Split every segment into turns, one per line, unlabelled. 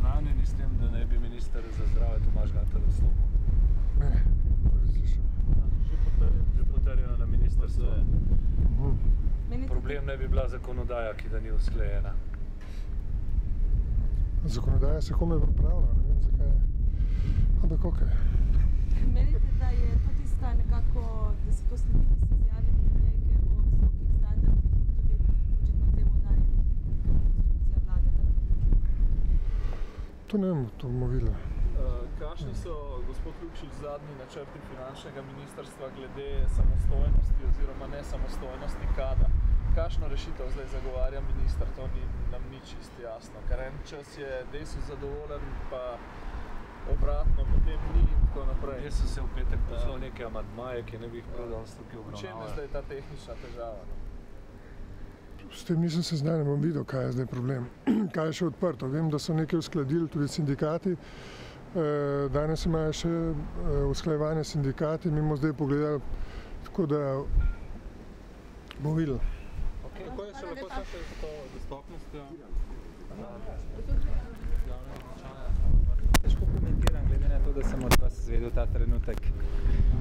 seznanjeni s tem, da ne bi minister za zdravje Tomaž Gantar odstopil?
Ne, slišal.
Že potrjeno na ministrstvu. Problem ne bi bila zakonodaja, ki da ni usklajena.
Zakonodaja se komaj pripravlja, ne vem zakaj. Ampak okej.
Menite, da je to tista nekako, da se to sledi tisti izjavi premijerke o visokih standardih in tudi očitno temu, da je konstrukcija vlade?
To ne vem, to bomo videli.
Kakšni so, gospod Lukšič, zadnji načrti finančnega ministrstva glede samostojnosti oziroma nesamostojnosti KAD-a? Kakšno rešitev zdaj zagovarja minister, to nam ni čisto jasno. Ker en čas je Desus zadovoljen, pa obratno, potem ni in tako naprej.
Desus se v petek poslal neke amandmaje, ki ne bi jih prav danes tukaj obravnavali.
V čem je zdaj ta tehnična težava?
S tem nisem seznanjen, bom videl, kaj je zdaj problem. Kaj je še odprto. Vem, da so nekaj uskladili tudi sindikati. Danes imajo še usklajevanje sindikati, mi bomo zdaj pogledali, tako da bomo videli.
Kako je še lahko še s to dostopnostjo?
Težko komentiram, glede na to, da sem od vas izvedel ta trenutek.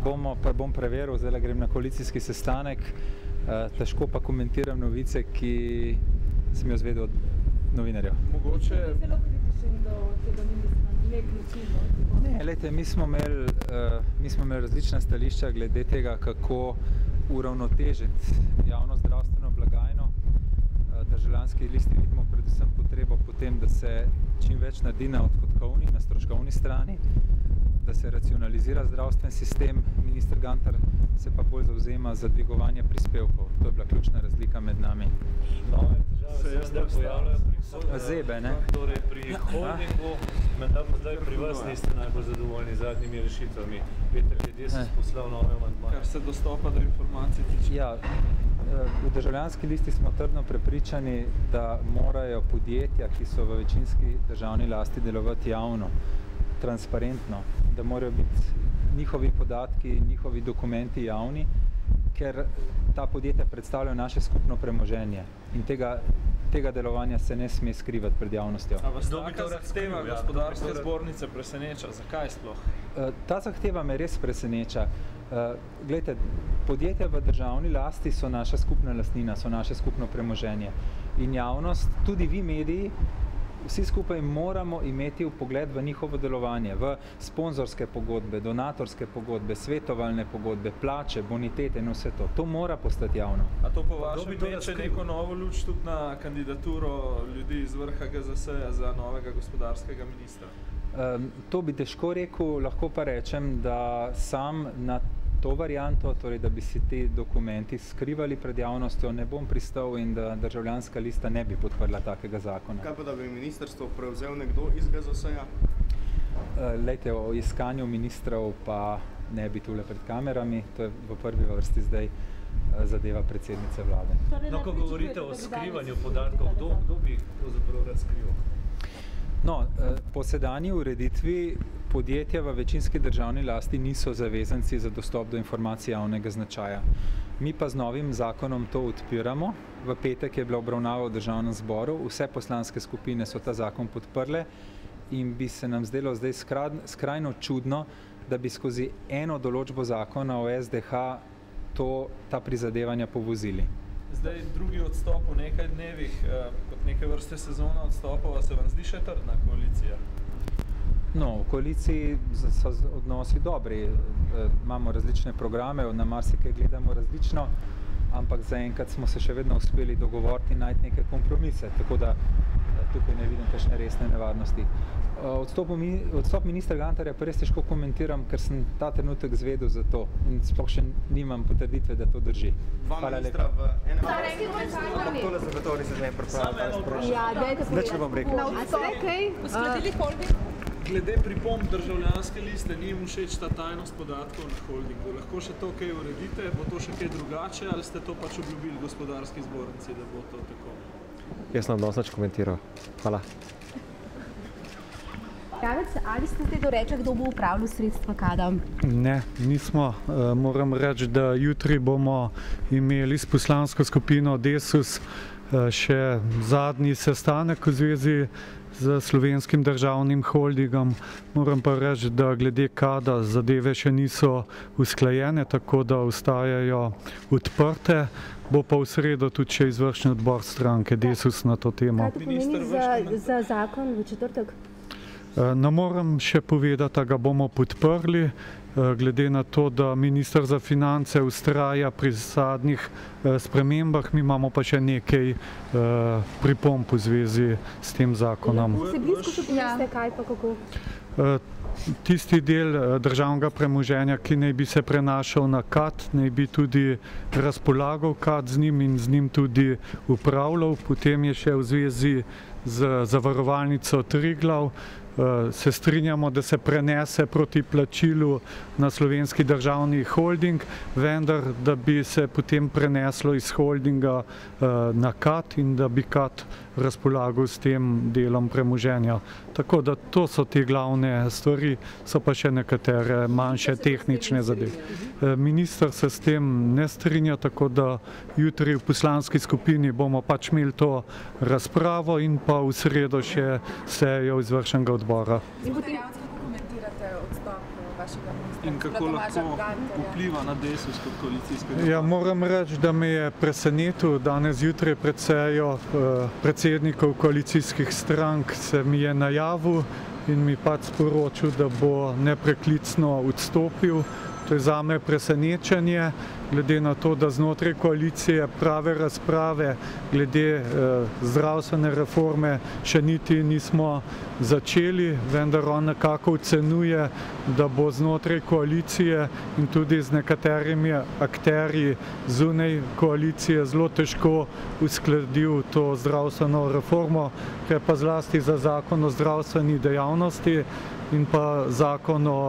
Bom preveril, zdaj grem na koalicijski sestanek, težko pa komentiram novice, ki sem jo izvedel od novinarjev.
Mogoče...
Zelo kritičen do tega ministra, nek način.
Ne, glejte, mi smo imeli različna stališča glede tega, kako uravnotežiti javno zdravstveno blagajno. Državljanski listi vidimo predvsem potrebo po tem, da se čim več naredi na odhodkovni, na stroškovni strani, da se racionalizira zdravstven sistem. Minister Gantar se pa bolj zavzema za dvigovanje prispevkov. To je bila ključna razlika med nami.
Nove težave se pojavljajo pri
Zebe, ne?
Torej pri holdingu, menda pa zdaj pri vas niste najbolj zadovoljni z zadnjimi rešitvami. Peter je Desus poslal nove amandmaje.
Kar se dostopa do informacij tiče.
Ja, v Državljanski listi smo trdno prepričani, da morajo podjetja, ki so v večinski državni lasti, delovati javno, transparentno, da morajo biti njihovi podatki, njihovi dokumenti javni, ker ta podjetja predstavljajo naše skupno premoženje in tega delovanja se ne sme skrivati pred javnostjo.
A vas taka zahteva gospodarske zbornice preseneča? Zakaj sploh?
Ta zahteva me res preseneča. Glejte, podjetja v državni lasti so naša skupna lastnina, so naše skupno premoženje. In javnost, tudi vi mediji, vsi skupaj moramo imeti vpogled v njihovo delovanje, v sponzorske pogodbe, donatorske pogodbe, svetovalne pogodbe, plače, bonitete in vse to. To mora postati javno.
A to po vašem meče neko novo luč tudi na kandidaturo ljudi iz vrha GZS-ja za novega gospodarskega ministra?
To bi težko rekel, lahko pa rečem, da sam na to varianto, torej da bi si te dokumenti skrivali pred javnostjo, ne bom pristal in da Državljanska lista ne bi podprla takega zakona.
Kaj pa, da bi ministrstvo prevzel nekdo iz GZS-ja?
Lejte, o iskanju ministrov pa ne bi tule pred kamerami, to je v prvi vrsti zdaj zadeva predsednice vlade.
No, ko govorite o skrivanju podatkov, kdo bi to zapravo rad skrival?
No, po sedanji ureditvi podjetja v večinski državni lasti niso zavezanci za dostop do informacij javnega značaja. Mi pa z novim zakonom to odpiramo. V petek je bila obravnava v Državnem zboru, vse poslanske skupine so ta zakon podprle in bi se nam zdelo zdaj skrajno čudno, da bi skozi eno določbo zakona o SDH ta prizadevanja povozili.
Zdaj drugi odstop v nekaj dnevih, kot neke vrste sezona odstopov, se vam zdi še trdna koalicija?
No, v koaliciji so odnosi dobri. Imamo različne programe, na marsikaj gledamo različno, ampak zaenkrat smo se še vedno uspeli dogovoriti in najti neke kompromise, tako da tukaj ne vidim kakšne resne nevarnosti. Odstop ministra Gantarja pa res težko komentiram, ker sem ta trenutek zvedel za to in sploh še nimam potrditve, da to drži.
Dva ministra v enem... Ampak tole zagotovo se ne pripravljati.
Ja, dajte povedati.
Nič ne bom rekel.
Na odstokej.
Uskladili holding?
Glede pripomb Državljanske liste ni jim všeč ta tajnost podatkov na holdingu. Lahko še to kaj uredite? Bo to še kaj drugače ali ste to pač obljubili gospodarski zbornici, da bo to tako?
Jaz sem odnos nič komentiral. Hvala.
Kravec, ali ste zdaj dorekli, kdo bo upravljal sredstva KAD-a?
Ne, nismo. Moram reči, da jutri bomo imeli s poslansko skupino Desus še zadnji sestanek v zvezi z Slovenskim državnim holdingom. Moram pa reči, da glede KAD-a zadeve še niso usklajene, tako da ostajajo odprte. Bo pa v sredo tudi še izvršni odbor stranke Desus na to temo.
Kaj to pomeni za zakon v četrtek?
Ne morem še povedati, da ga bomo podprli, glede na to, da minister za finance vztraja pri zadnjih spremembah, mi imamo pa še nekaj pripomb v zvezi s tem zakonom.
Vsebinsko še poveste, kaj pa kako?
Tisti del državnega premoženja, ki naj bi se prenašal na KAD, naj bi tudi razpolagal KAD z njim in z njim tudi upravljal. Potem je še v zvezi z zavarovalnico Triglav. Se strinjamo, da se prenese proti plačilu na Slovenski državni holding, vendar da bi se potem preneslo iz holdinga na KAD in da bi KAD razpolagal s tem delom premoženja. Tako da to so te glavne stvari, so pa še nekatere manjše tehnične zadeve. Minister se s tem ne strinja, tako da jutri v poslanski skupini bomo pač imeli to razpravo in pa v sredo še sejo izvršnega odbora.
In potem kako komentirate odstop vašega ministra?
In kako lahko vpliva na Desus kot koalicijskega?
Ja, moram reči, da me je presenetil danes zjutraj pred sejo predsednikov koalicijskih strank, se mi je najavil in mi pač sporočil, da bo nepreklicno odstopil. To je zame presenečenje, glede na to, da znotraj koalicije prave razprave glede zdravstvene reforme še niti nismo začeli, vendar on nekako ocenjuje, da bo znotraj koalicije in tudi z nekaterimi akterji zunaj koalicije zelo težko uskladil to zdravstveno reformo, ker pa zlasti za zakon o zdravstveni dejavnosti in pa zakon o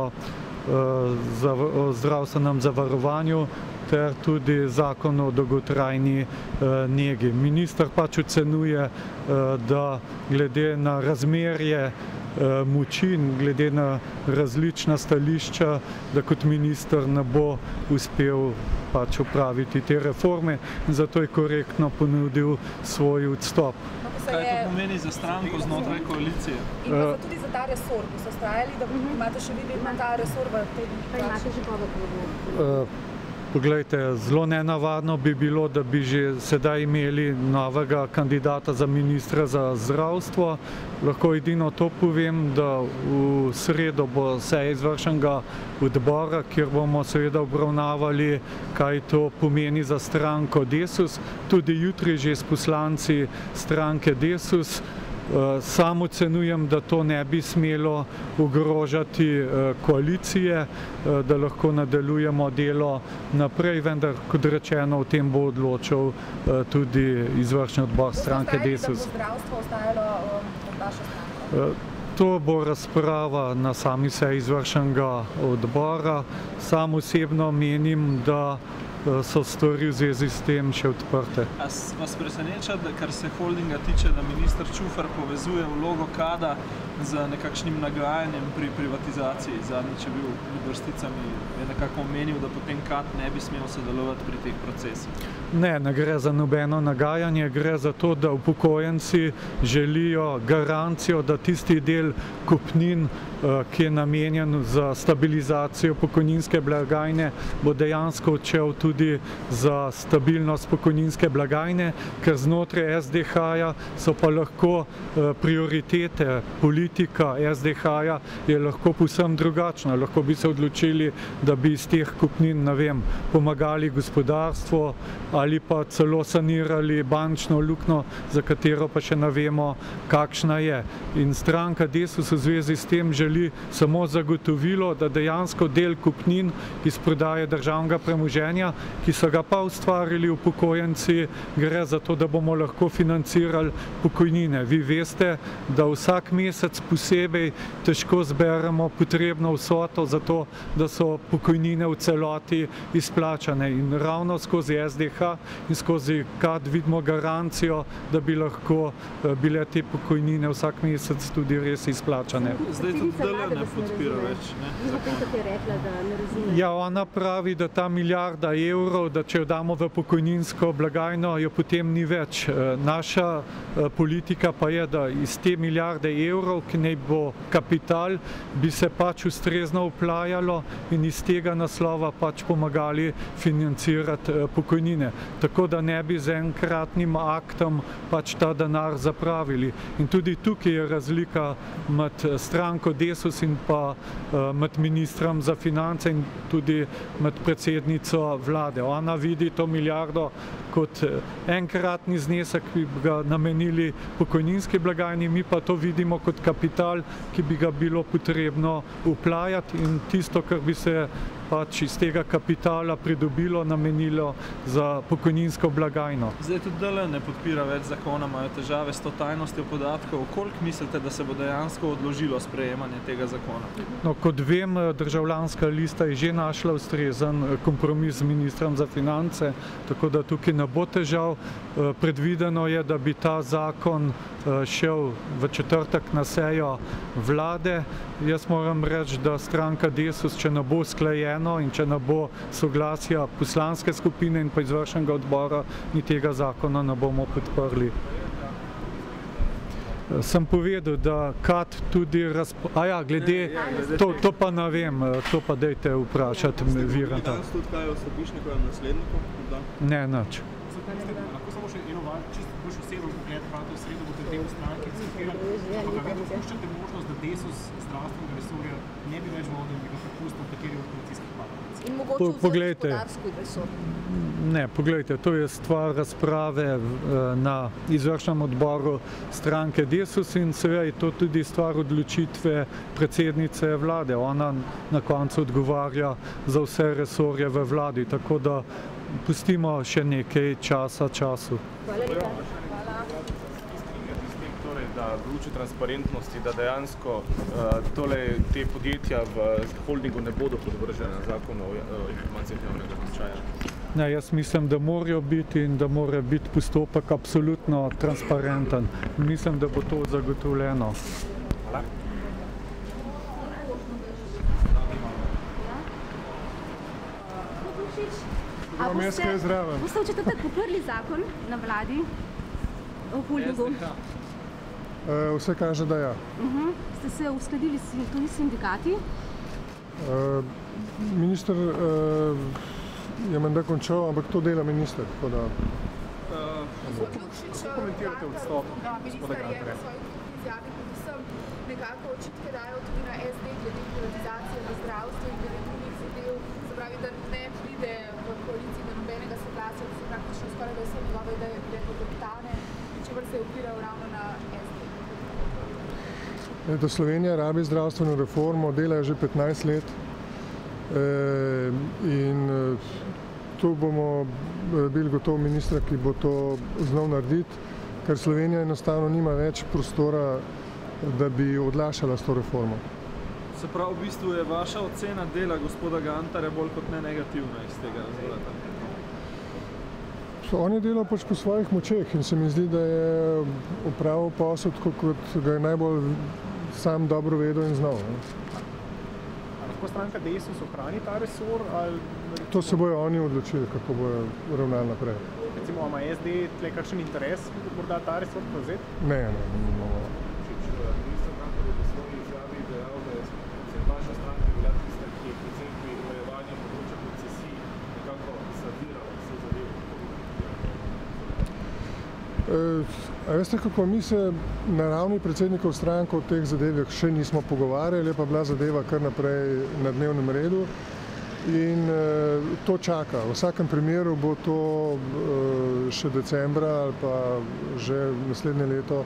zdravstvenem zavarovanju ter tudi zakon o dolgotrajni negi. Minister pač ocenjuje, da glede na razmerje moči in glede na različna stališča, da kot minister ne bo uspel pač opraviti te reforme in zato je korektno ponudil svoj odstop.
Kaj to pomeni za stranko znotraj koalicije?
In pa tudi za ta resor, ko so vztrajali, da imate še vi vedno ta resor v tej imate že koga?
Poglejte, zelo nenavadno bi bilo, da bi že sedaj imeli novega kandidata za ministra za zdravstvo. Lahko edino to povem, da v sredo bo seja izvršnega odbora, kjer bomo seveda obravnavali, kaj to pomeni za stranko Desus. Tudi jutri že s poslanci stranke Desus. Sam ocenujem, da to ne bi smelo ogrožati koalicije, da lahko nadaljujemo delo naprej, vendar, kot rečeno, o tem bo odločal tudi izvršni odbor stranke Desus.
Da bo zdravstvo ostajalo od vaše stranke?
To bo razprava na sami seji izvršnega odbora. Sam osebno menim, da so stvari v zvezi s tem še odprte.
A vas preseneča, da kar se holdinga tiče, da minister Čufar povezuje vlogo KAD-a z nekakšnim nagajanjem pri privatizaciji? Zadnjič je bil med vrsticami, je nekako omenil, da potem KAD ne bi smel sodelovati pri teh procesih.
Ne gre za nobeno nagajanje, gre za to, da upokojenci želijo garancijo, da tisti del kupnin, ki je namenjen za stabilizacijo pokojninske blagajne, bo dejansko odšel tudi za stabilnost pokojninske blagajne, ker znotraj SDH-ja so pa lahko prioritete, politika SDH-ja je lahko povsem drugačna. Lahko bi se odločili, da bi iz teh kupnin, ne vem, pomagali gospodarstvo ali pa celo sanirali bančno luknjo, za katero pa še ne vemo, kakšna je. In stranka Desus v zvezi s tem želi samo zagotovilo, da dejansko del kupnin iz prodaje državnega premoženja ki so ga pa ustvarili upokojenci, gre za to, da bomo lahko financirali pokojnine. Vi veste, da vsak mesec posebej težko zberemo potrebno vsoto za to, da so pokojnine v celoti izplačane. In ravno skozi SDH in skozi KAD vidimo garancijo, da bi lahko bile te pokojnine vsak mesec tudi res izplačane.
Zdaj tudi DL ne podpira več, ne?
Ja, ona pravi, da ta milijarda evrov, da če jo damo v pokojninsko blagajno, jo potem ni več. Naša politika pa je, da iz te milijarde evrov, ki naj bo kapital, bi se pač ustrezno uplajalo in iz tega naslova pač pomagali financirati pokojnine. Tako da ne bi z enkratnim aktom pač ta denar zapravili. In tudi tukaj je razlika med stranko Desus in pa med ministrom za finance in tudi med predsednico vlade. Ona vidi to milijardo kot enkratni znesek, ki bi ga namenili pokojninski blagajni, mi pa to vidimo kot kapital, ki bi ga bilo potrebno uplajati in tisto, kar bi se pač iz tega kapitala pridobilo, namenilo za pokojninsko blagajno.
Zdaj tudi DL ne podpira več zakona, imajo težave s to tajnostjo podatkov. Koliko mislite, da se bo dejansko odložilo sprejemanje tega zakona?
No, kot vem, Državljanska lista je že našla ustrezen kompromis z ministrom za finance, tako da tukaj ne bo težav. Predvideno je, da bi ta zakon šel v četrtek na sejo vlade. Jaz moram reči, da stranka Desus, če ne bo usklajeno in če ne bo soglasja poslanske skupine in pa izvršnega odbora, ni tega zakona ne bomo podprli. Sem povedal, da KAD tudi glede, to pa ne vem, to pa dajte vprašati Viranta.
Ste tudi kaj o Slabišnikovem nasledniku?
Ne, nič.
Lahko samo še eno čisto boljš osebno pogled, pravite v sredo boste temu stranki citirali, ampak vi dopuščate možnost, da Desus zdravstvenega resorja ne bi več vodil, bi ga prepustil kateri od koalicijskih partneric.
In mogoče vzeti gospodarsko resor.
Ne, poglejte, to je stvar razprave na izvršnem odboru stranke Desus in seveda je to tudi stvar odločitve predsednice vlade. Ona na koncu odgovarja za vse resorje v vladi, tako da pustimo še nekaj času.
Hvala lepa.
Torej, da v luči transparentnosti, da dejansko te podjetja v holdingu ne bodo podvržena zakonu o informacijah javnega značaja.
Ne, jaz mislim, da morajo biti in da mora biti postopek absolutno transparenten. Mislim, da bo to zagotovljeno.
Hvala.
Boste v četrtek podprli zakon na vladi o holdingu?
Vse kaže, da ja.
Ste se uskladili tudi s sindikati?
Minister je menda končal, ampak to dela minister.
Kako komentirate odstop gospoda Gantarja? Predvsem nekako očitke dajo tudi na SD glede privatizacije v zdravstvu in glede drugih zadev. Se pravi, da ne pride v koaliciji do nobenega soglasja, da se praktično skoraj vse njegove ideje bile poteptane, čemer se je opiral ravno na SD.
Da Slovenija rabi zdravstveno reformo, dela že 15 let in tu bomo bili gotovo ministra, ki bo to znal narediti, ker Slovenija enostavno nima več prostora, da bi odlašala s to reformo.
Se pravi, v bistvu je vaša ocena dela gospoda Gantarja bolj kot ne negativna iz tega razgleda?
On je delal pač po svojih močeh in se mi zdi, da je opravil posel tako, kot ga je najbolj sam dobro vedel in znal.
Lahko stranka Desus ohrani ta resor?
To se bojo oni odločili, kako bojo ravnali naprej.
Recimo, ima SD tle kakšen interes, morda ta resor prevzeti?
Ne.
Minister Gantar je v svoji izjavi dejal, da je vaša stranka bila tista, ki je predvsem pri urejevanju področja koncesij nekako zavirala vse zadeve.
Veste kako, mi se na ravni predsednikov strank o teh zadevah še nismo pogovarjali, je pa bila zadeva kar naprej na dnevnem redu in to čaka. V vsakem primeru bo to še decembra ali pa že naslednje leto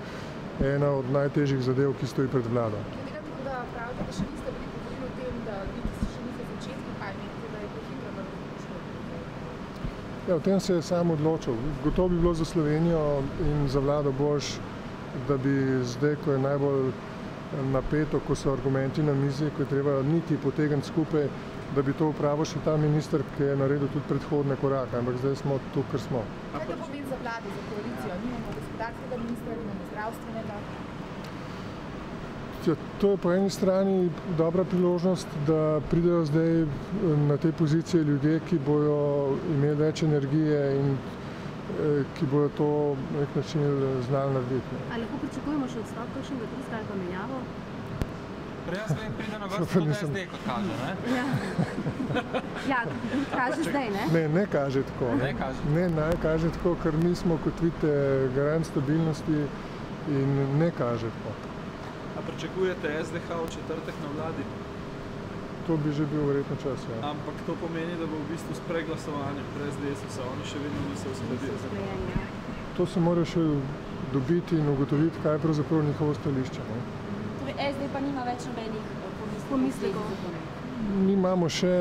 ena od najtežjih zadev, ki stoji pred vlado.
Glede na to, da pravite, da še niste bili govorili o tem, da niti še niste začetki, kaj menite, da je to hitro, da bo šlo?
Ja, o tem se je sam odločil. Gotovo bi bilo za Slovenijo in za vlado boljš, da bi zdaj, ko je najbolj napeto, ko so argumenti na mizi, ko je treba niti potegniti skupaj, da bi to upravil še ta minister, ki je naredil tudi predhodne korake, ampak zdaj smo tu, kar smo.
Kaj to pomeni za vlado, za koalicijo? Nimamo gospodarskega ministra, nimamo zdravstvenega?
To je po eni strani dobra priložnost, da pridejo zdaj na te pozicije ljudje, ki bojo imeli več energije in ki bojo to na nek način znali narediti.
Ali lahko pričakujemo še odstop kakšnega drugega ali pa menjavo?
Prej jaz pride na vrsto tudi SD, kot kaže, ne?
Ja, kaže zdaj, ne?
Ne kaže tako. Ne kaže tako, ker mi smo, kot vidite, garant stabilnosti in ne kaže tako.
A pričakujete SDH v četrtek na vladi?
To bi že bil verjetno čas, ja.
Ampak to pomeni, da bo v bistvu s preglasovanjem brez Desusa, oni še vedno niso uskladili.
To se mora še dobiti in ugotoviti, kaj je pravzaprav njihovo stališče.
Torej SD pa nima več nobenih pomislekov?
Mi imamo še,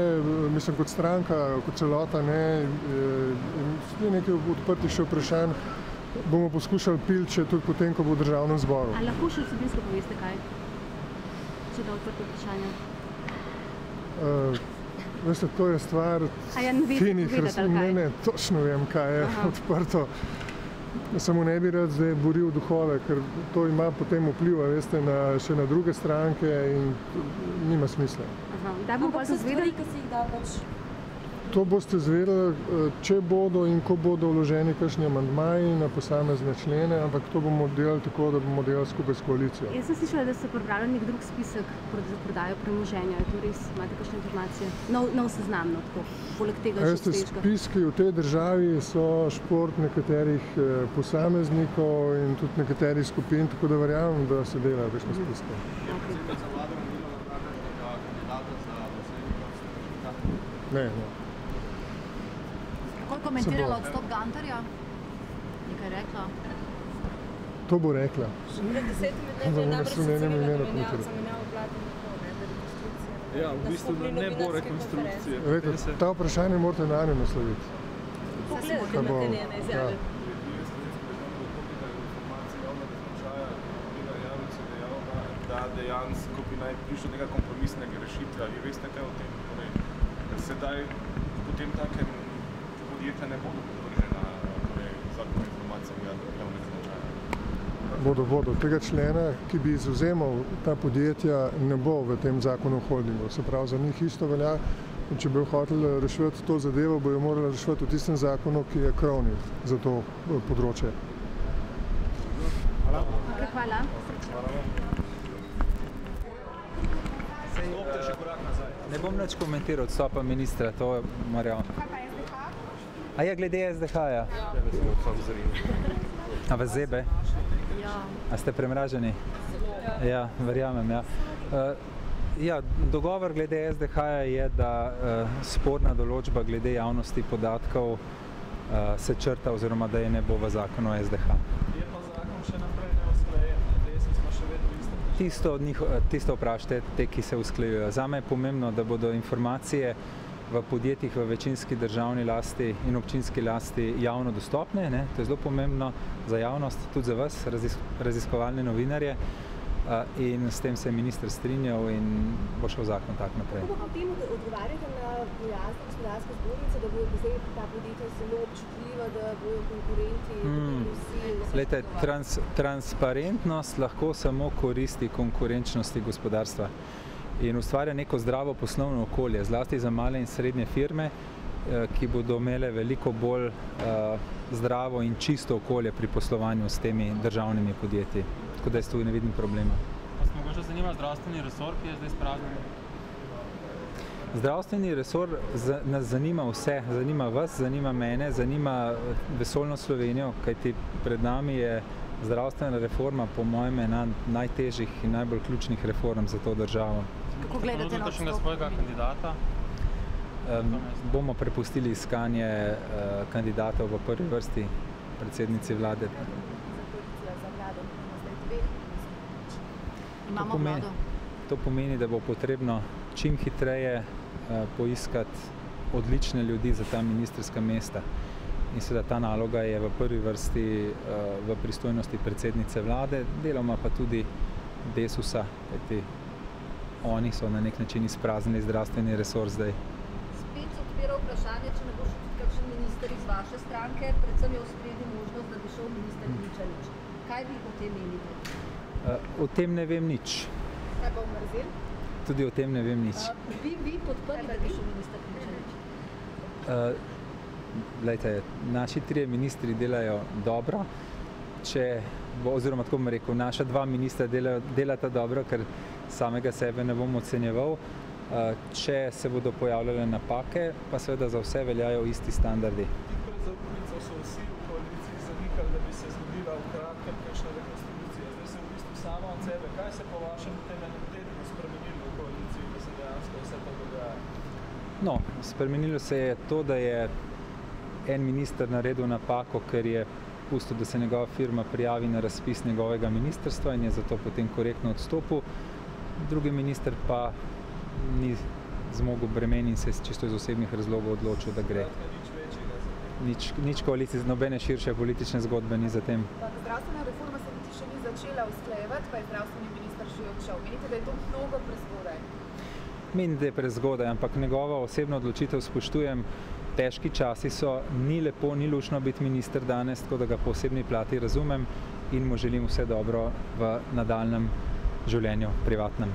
mislim, kot stranka, kot celota, nekaj odprtih še vprašanj, bomo poskušali pilče tudi potem, ko bo v državnem zboru.
Ali lahko še vsebinsko poveste kaj? Če da odprto vprašanje?
Veste, to je stvar finih razumov. Ne, točno vem, kaj je odprto. Samo ne bi rad zdaj boril duhove, ker to ima potem vpliv, veste, še na druge stranke in nima smisla.
Ampak so stvari, ki si jih da pač...
To boste zvedeli, če bodo in ko bodo vloženi kakšni amandmaji na posamezne člene, ampak to bomo delali tako, da bomo delali skupaj s koalicijo.
Jaz sem slišala, da ste pripravili nek drug spisek za prodajo premoženja. Je to res? Imate kakšne informacije? Nov seznam, tako, poleg tega še svežga.
Spiski v tej državi so šport nekaterih posameznikov in tudi nekaterih skupin, tako da verjamem, da se delajo kakšne spiske. Ne.
Kako je komentirala odstop Gantarja? Nekaj rekla?
To bo rekla.
Pred 10 minutami je namreč ocenila zamenjavo vlade na rekonstrukcijo.
Ja, v bistvu ne bo rekonstrukcije.
Vete, ta vprašanje morate nanjo nasloviti.
Pogledajte na te njene izjave.
Da dejansko bi naj prišlo nekaj kompromisnega rešitve. Ali veste kaj o tem? Sedaj potem takem podjetja ne bodo podvržena zakonu o informacijah javnega značaja.
Bodo. Tega člena, ki bi izuzemal ta podjetja, ne bo v tem zakonu o holdingu. Se pravi, za njih isto velja. In če bi hoteli reševati to zadevo, bojo morali reševati v tistem zakonu, ki je krovni za to področje.
Hvala.
Ne bom nič komentiral odstopa ministra, to je Marjan. A je glede SDH-ja? A vas zebe? A ste premraženi? Ja, verjamem, ja. Ja, dogovor glede SDH-ja je, da sporna določba glede javnosti podatkov se črta oziroma da je ne bo v zakonu o SDH.
Je pa zakon še naprej neusklajen, Desus smo še vedno isto. Tisto vprašajte, te, ki se usklajujejo. Zame je pomembno, da bodo informacije v podjetjih v večinski državni lasti in občinski lasti javno dostopne. To je zelo pomembno za javnost, tudi za vas, raziskovalne novinarje. In s tem se je minister strinjal in bo šel zakon tak naprej.
Kako pa temu odgovarjate na bojazni gospodarske zbornice, da bojo zdaj ta podjetja zelo občutljiva, da bojo konkurenti,
Glejte, transparentnost lahko samo koristi konkurenčnosti gospodarstva in ustvarja neko zdravo poslovno okolje, zlasti za male in srednje firme, ki bodo imele veliko bolj zdravo in čisto okolje pri poslovanju s temi državnimi podjetji. Tako da jaz tu ne vidim problema.
Vas mogoče zanima zdravstveni resor, ki je zdaj spraznjen?
Zdravstveni resor nas zanima vse. Zanima vas, zanima mene, zanima vesoljno Slovenijo, kajti pred nami je zdravstvena reforma, po mojem, ena najtežjih in najbolj ključnih reform za to državo.
Kako gledate na odstop?
Svojega kandidata?
Bomo prepustili iskanje kandidatov v prvi vrsti predsednici vlade.
Imamo vlado.
To pomeni, da bo potrebno čim hitreje poiskati odlične ljudi za ta ministrska mesta. in seveda ta naloga je v prvi vrsti v pristojnosti predsednice vlade, deloma pa tudi Desusa, kajti oni so na nek način izpraznili zdravstveni resurs zdaj.
Spet se odpira vprašanje, če ne bo šel tudi kakšen minister iz vaše stranke, predvsem je v ospredju možnost, da bi šel minister Pličanič. Kaj vi o tem menite?
O tem ne vem nič.
Kaj bo Mrzel?
Tudi o tem ne vem nič.
Bi vi podprli, da bi šel minister Pličanič?
Glejte, naši trije ministri delajo dobro, oziroma tako bom rekel, naša dva ministra delata dobro, ker samega sebe ne bom ocenjeval. Če se bodo pojavljale napake, pa seveda za vse veljajo isti standardi.
Tik pred zaupnico so vsi v koaliciji zanikali, da bi se zgodila v kratkem kakšna rekonstrukcija. Zdaj se v bistvu sama od sebe. Kaj se po vašem tem enem tednu spremenilo v koaliciji, da se dejansko vse to dogaja?
No, spremenilo se je to, da je en minister naredil napako, ker je pustil, da se njegova firma prijavi na razpis njegovega ministrstva in je zato potem korektno odstopil. Drugi minister pa ni zmogel bremen in se čisto iz osebnih razlogov odločil, da gre. Nič koalicije, nobene širše politične zgodbe ni za tem.
Zdravstvena reforma se niti še ni začela usklajevati, pa je zdravstveni minister že odšel. Menite, da je to mnogo prezgodaj?
Menim, da je prezgodaj, ampak njegovo osebno odločitev spoštujem. Težki časi so, ni lepo, ni luštno biti minister danes, tako da ga po osebni plati razumem in mu želim vse dobro v nadaljnjem življenju privatnem.